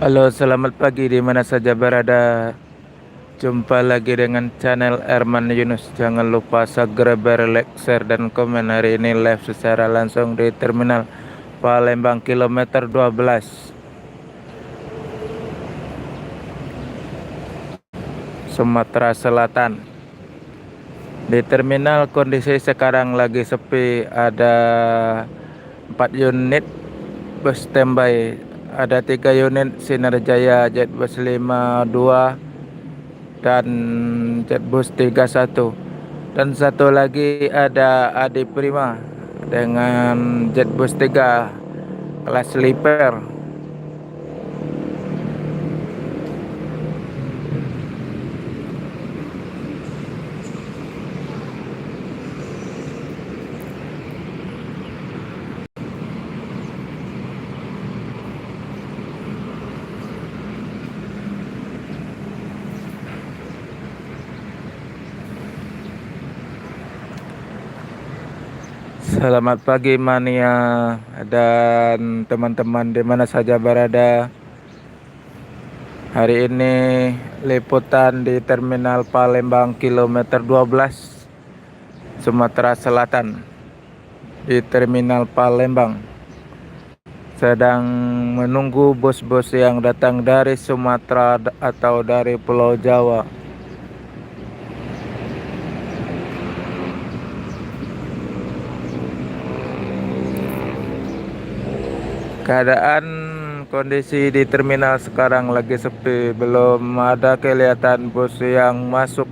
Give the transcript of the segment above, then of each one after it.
Halo, selamat pagi di mana saja berada. Jumpa lagi dengan channel Erman Yunus. Jangan lupa segera like, share, dan komen. Hari ini live secara langsung di Terminal Palembang kilometer 12 Sumatera Selatan. Di terminal kondisi sekarang lagi sepi. Ada 4 unit bus standby. Ada 3 unit Sinar Jaya Jetbus 52 dan Jetbus 31, dan satu lagi ada Adi Prima dengan Jetbus 3 kelas sleeper. Selamat pagi mania dan teman-teman di mana saja berada. Hari ini liputan di Terminal Palembang kilometer 12 Sumatera Selatan. Di Terminal Palembang sedang menunggu bus-bus yang datang dari Sumatera atau dari Pulau Jawa. Keadaan kondisi di terminal sekarang lagi sepi, belum ada kelihatan bus yang masuk.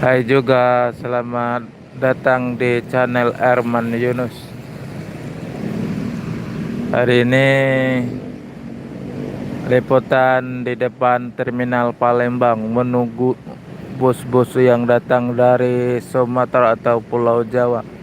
Hai juga, selamat datang di channel Erman Yunus. Hari ini liputan di depan terminal Palembang menunggu bus-bus yang datang dari Sumatera atau Pulau Jawa.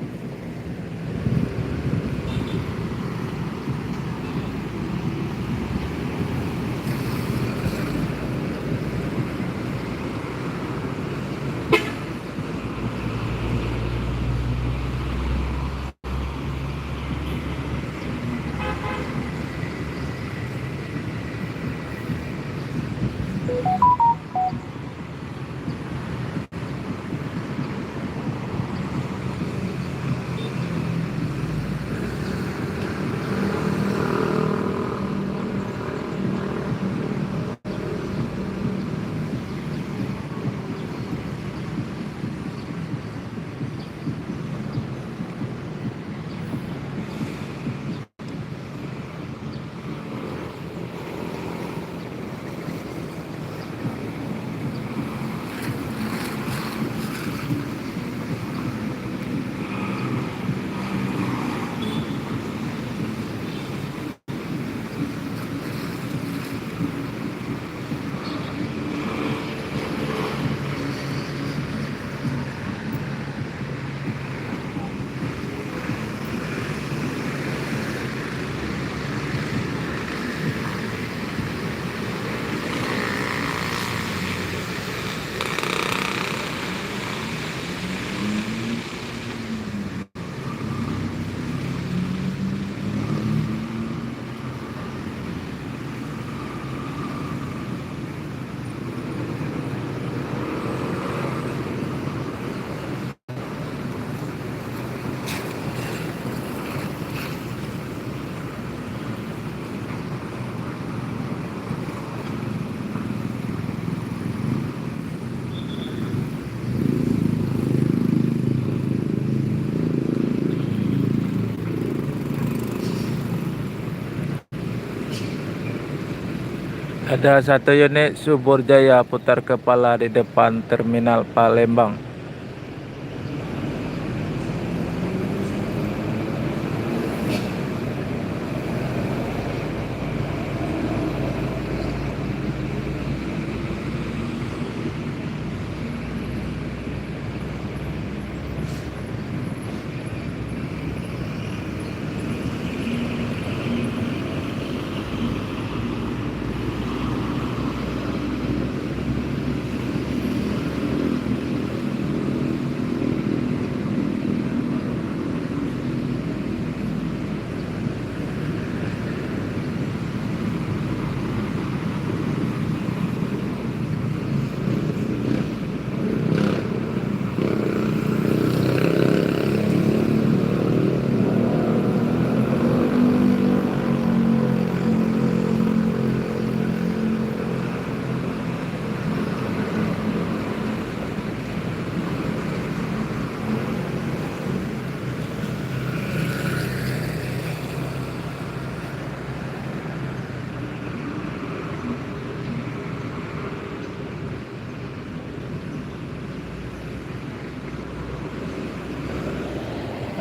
Ada satu unit Subur Jaya putar kepala di depan terminal Palembang.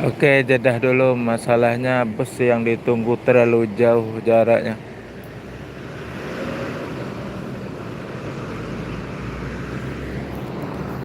Oke, jedah dulu, masalahnya bus yang ditunggu terlalu jauh jaraknya.